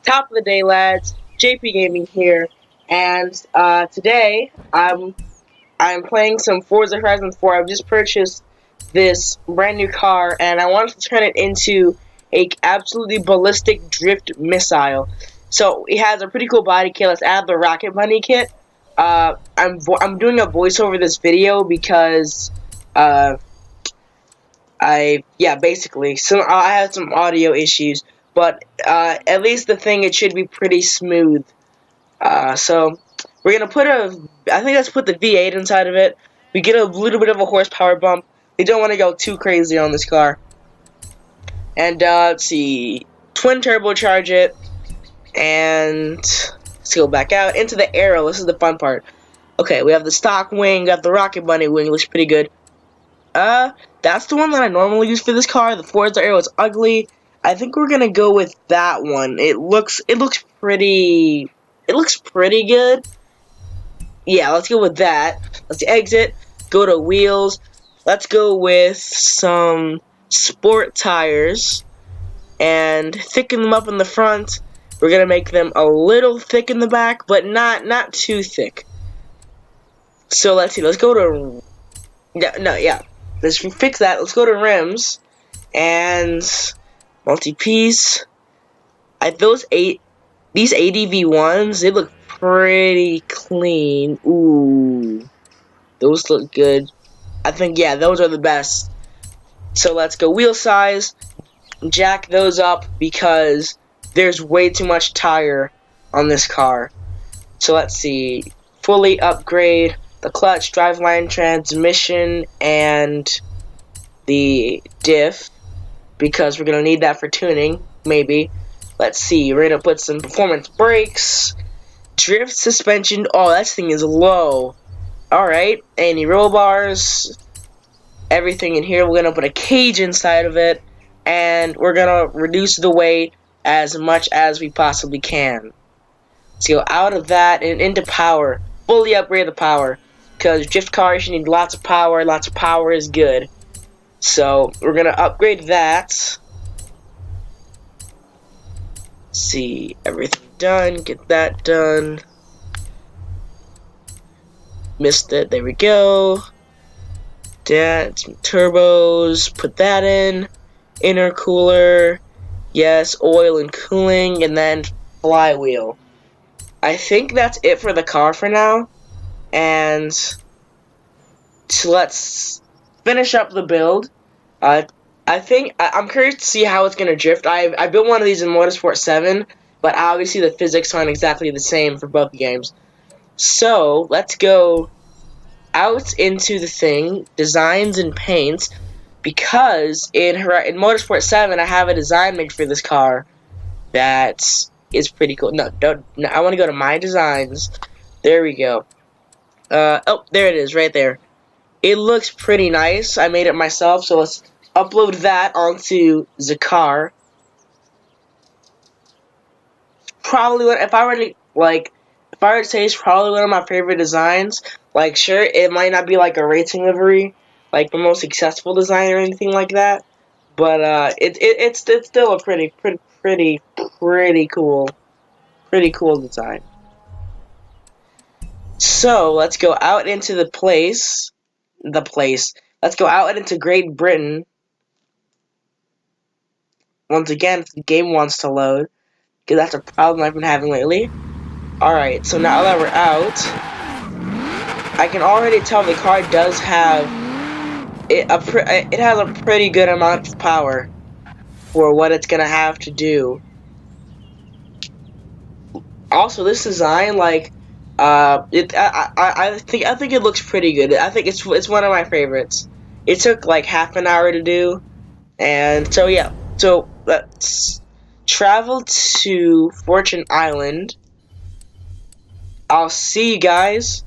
Top of the day, lads. JP Gaming here, and today I'm playing some Forza Horizon 4. I've just purchased this brand new car, and I wanted to turn it into a absolutely ballistic drift missile. So it has a pretty cool body kit. Let's add the Rocket Bunny kit. I'm doing a voiceover this video because basically, so I had some audio issues, but at least the thing, it should be pretty smooth. So we're gonna I think let's put the V8 inside of it. We get a little bit of a horsepower bump. We don't want to go too crazy on this car. And let's see, twin turbocharge it, and let's go back out into the aero. This is the fun part. Okay, we have the stock wing, got the Rocket Bunny wing. Looks pretty good. That's the one that I normally use for this car. The Forza Aero is ugly. I think we're gonna go with that one. It looks pretty good. Yeah, let's go with that. Let's exit. Go to wheels. Let's go with some sport tires and thicken them up in the front. We're gonna make them a little thick in the back, but not too thick. So let's see. Let's go to Let's fix that. Let's go to rims and multi-piece. These ADV ones, they look pretty clean. Ooh, those look good. I think, yeah, those are the best. So let's go wheel size, jack those up because there's way too much tire on this car. So let's see, fully upgrade the clutch, driveline, transmission, and the diff, because we're going to need that for tuning, maybe. Let's see, we're going to put some performance brakes, drift suspension. Oh, that thing is low. Alright, any roll bars, everything in here. We're going to put a cage inside of it, and we're going to reduce the weight as much as we possibly can. Let's go out of that and into power. Fully upgrade the power, because drift cars, you need lots of power. Lots of power is good. So we're going to upgrade that. See, everything done. Get that done. Missed it. There we go. That, some turbos. Put that in. Intercooler. Yes, oil and cooling. And then flywheel. I think that's it for the car for now. And so let's finish up the build. I'm curious to see how it's gonna drift. I built one of these in Motorsport 7, but obviously the physics aren't exactly the same for both games. So let's go out into the thing, designs and paints, because in Motorsport 7 I have a design made for this car that is pretty cool. No, I want to go to my designs. There we go. Oh, there it is, right there. It looks pretty nice. I made it myself, so let's upload that onto the car. Probably if I were to say it's probably one of my favorite designs. Like, sure, it might not be like a racing livery, like the most successful design or anything like that, but it's still a pretty cool design. So let's go out into the place. Let's go out into Great Britain. Once again, if the game wants to load, because that's a problem I've been having lately. Alright, so now that we're out, I can already tell the car does have it has a pretty good amount of power for what it's gonna have to do. Also, this design, like, I think it looks pretty good. I think it's one of my favorites. It took like half an hour to do, and so yeah. So let's travel to Fortune Island. I'll see you guys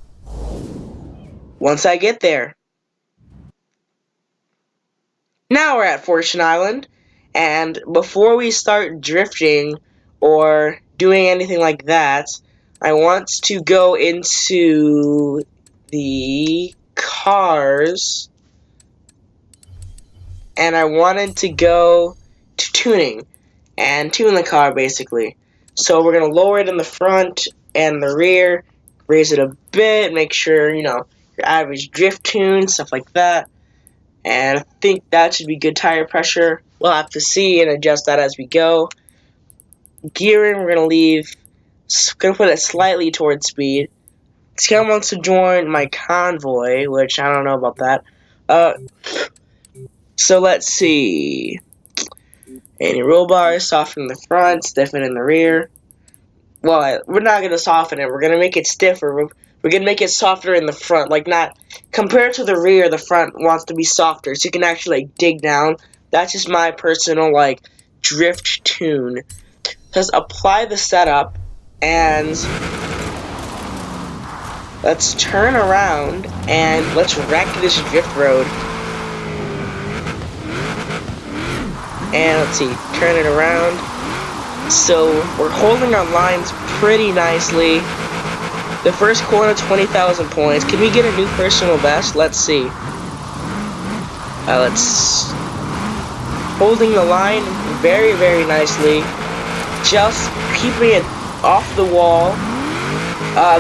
once I get there. Now we're at Fortune Island, and before we start drifting or doing anything like that, I want to go into the cars, and I wanted to go to tuning and tune the car, basically. So we're gonna lower it in the front and the rear, raise it a bit, make sure, you know, your average drift tune, stuff like that. And I think that should be good tire pressure. We'll have to see and adjust that as we go. Gearing, we're gonna put it slightly towards speed. Scale wants to join my convoy, which I don't know about that. So let's see. Any roll bars, soften in the front, stiffen in the rear. Well, we're not gonna soften it. We're gonna make it stiffer. We're gonna make it softer in the front, like not compared to the rear. The front wants to be softer, so you can actually like dig down. That's just my personal like drift tune. Just apply the setup and let's turn around and let's wreck this drift road. And let's see, turn it around. So we're holding our lines pretty nicely. The first corner, 20,000 points. Can we get a new personal best? Let's see. Let's holding the line very, very nicely. Just keeping it off the wall.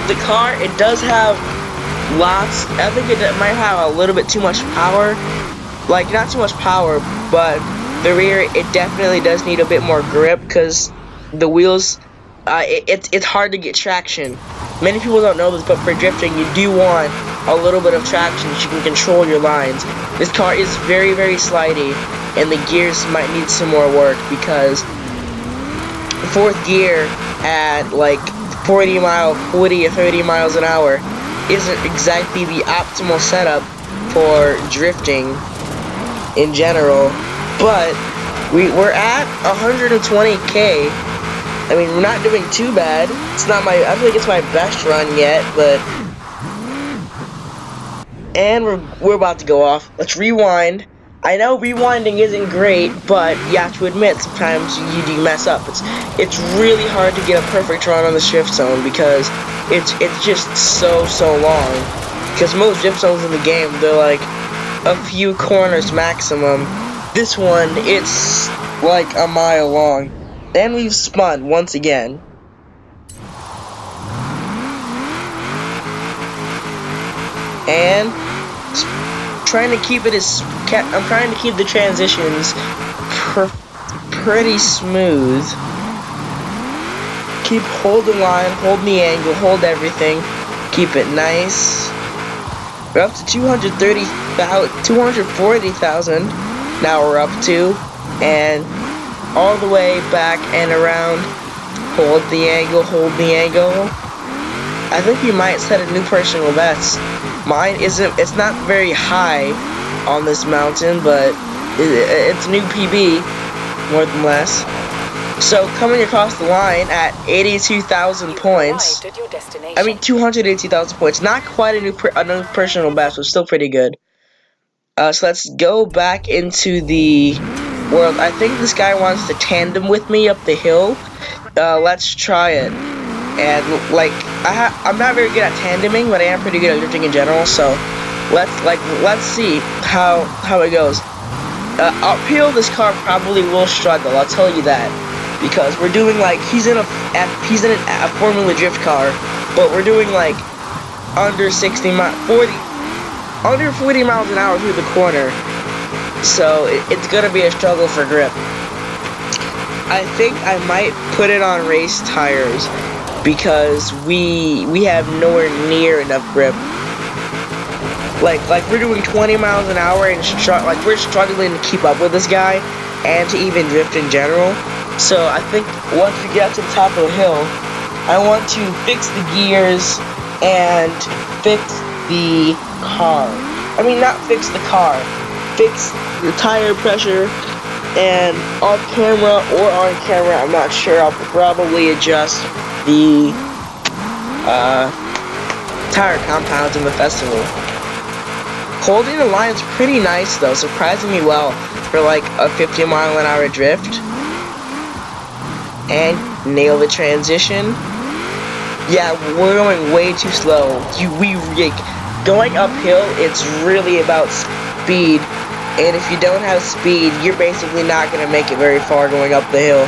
The car, it does have lots. I think it might have a little bit too much power. Like, not too much power, but the rear, it definitely does need a bit more grip because the wheels, it's hard to get traction. Many people don't know this, but for drifting, you do want a little bit of traction so you can control your lines. This car is very, very slidey, and the gears might need some more work because fourth gear at like 40 or 30 miles an hour isn't exactly the optimal setup for drifting in general. But we're at 120k. I mean, we're not doing too bad. It's not I don't think it's my best run yet, but and we're about to go off. Let's rewind. I know rewinding isn't great, but you have to admit sometimes you do mess up. It's really hard to get a perfect run on the drift zone because it's just so long. Because most drift zones in the game, they're like a few corners maximum. This one, it's like a mile long. And we've spun once again. And trying to keep the transitions pretty smooth. Keep holding line, hold the angle, hold everything. Keep it nice. We're up to 240,000. Now we're up to, and all the way back and around. Hold the angle, hold the angle. I think you might set a new personal best. Mine isn't, it's not very high on this mountain, but it's new PB, more than less. So coming across the line at 82,000 points. I mean 280,000 points. Not quite a new personal best, but still pretty good. So let's go back into the world. I think this guy wants to tandem with me up the hill. Let's try it. And like I'm not very good at tandeming, but I am pretty good at drifting in general. So let's see how it goes. Uphill, this car probably will struggle. I'll tell you that, because we're doing like he's in a Formula Drift car, but we're doing like under 40 miles an hour through the corner. So it's gonna be a struggle for grip. I think I might put it on race tires because we have nowhere near enough grip. Like we're doing 20 miles an hour and we're struggling to keep up with this guy and to even drift in general. So I think once we get to the top of the hill, I want to fix the gears and fix the car. I mean, not fix the car, fix the tire pressure, and off camera or on camera, I'm not sure, I'll probably adjust the tire compounds in the festival. Holding the line's pretty nice though, surprisingly well for like a 50 mile an hour drift. And nail the transition. Yeah, we're going way too slow. Going uphill, it's really about speed. And if you don't have speed, you're basically not going to make it very far going up the hill.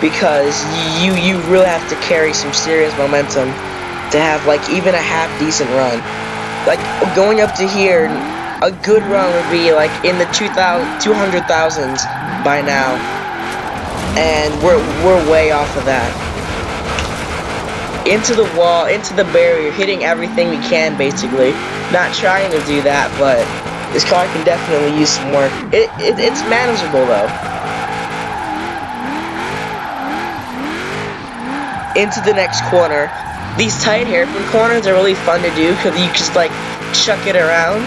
because you really have to carry some serious momentum to have like even a half decent run. Like going up to here, a good run would be like in the 200,000s by now, and we're way off of that. Into the wall, into the barrier, hitting everything we can basically. Not trying to do that, but this car can definitely use some work. It's manageable though. Into the next corner. These tight hairpin corners are really fun to do because you just like chuck it around.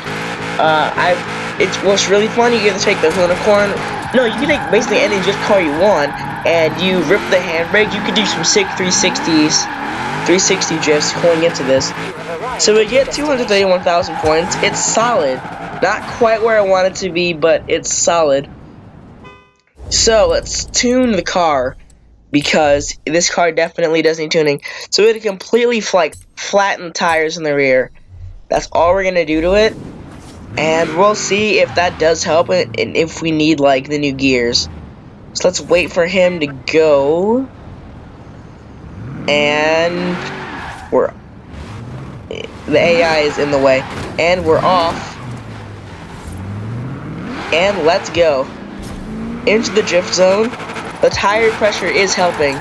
What's really fun, you get to take the unicorn. No, you can take basically any drift car you want, and you rip the handbrake. You could do some sick 360 drifts going into this. So we get 231,000 points. It's solid. Not quite where I want it to be, but it's solid. So let's tune the car, because this car definitely does need tuning. So we had to completely flatten tires in the rear. That's all we're gonna do to it, and we'll see if that does help and if we need like the new gears. So let's wait for him to go, and the AI is in the way, and we're off, and let's go into the drift zone. The tire pressure is helping.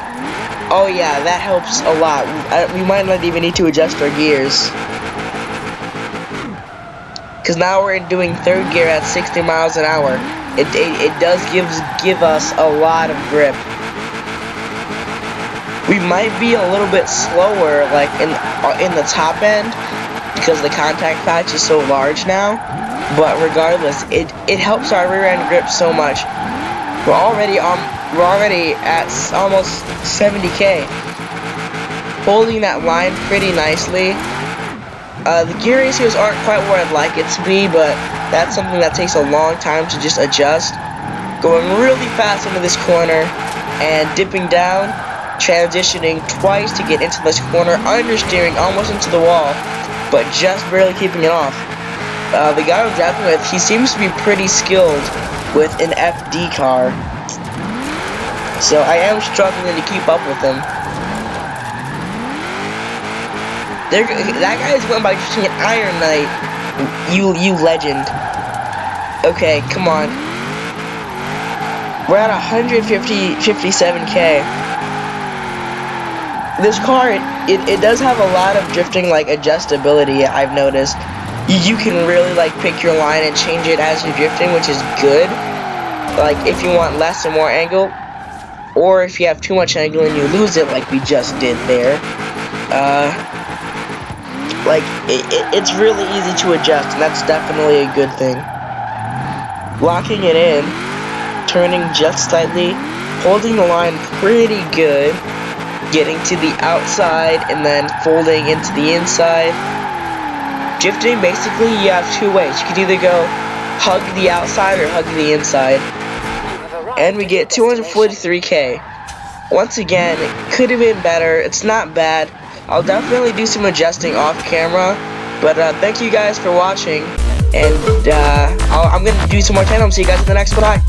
Oh yeah, that helps a lot. We might not even need to adjust our gears, because now we're doing third gear at 60 miles an hour. It does give us a lot of grip. We might be a little bit slower, like in the top end, because the contact patch is so large now. But regardless, it helps our rear end grip so much. We're already at almost 70k, holding that line pretty nicely. The gear ratios aren't quite where I'd like it to be, but that's something that takes a long time to just adjust. Going really fast into this corner and dipping down, transitioning twice to get into this corner, understeering almost into the wall, but just barely keeping it off. The guy I'm driving with, he seems to be pretty skilled with an FD car, so I am struggling to keep up with him. That guy is going by an Iron Knight. You legend. Okay, come on. We're at 157k. This car, it does have a lot of drifting like adjustability, I've noticed. You can really like pick your line and change it as you're drifting, which is good. Like if you want less or more angle, or if you have too much angle and you lose it like we just did there. Like it's really easy to adjust, and that's definitely a good thing. Locking it in, turning just slightly, holding the line pretty good, getting to the outside and then folding into the inside. Drifting, basically you have two ways. You can either go hug the outside or hug the inside. And we get 243k. Once again, it could have been better. It's not bad. I'll definitely do some adjusting off camera. But thank you guys for watching. And I'm going to do some more channels. See you guys in the next one. Bye.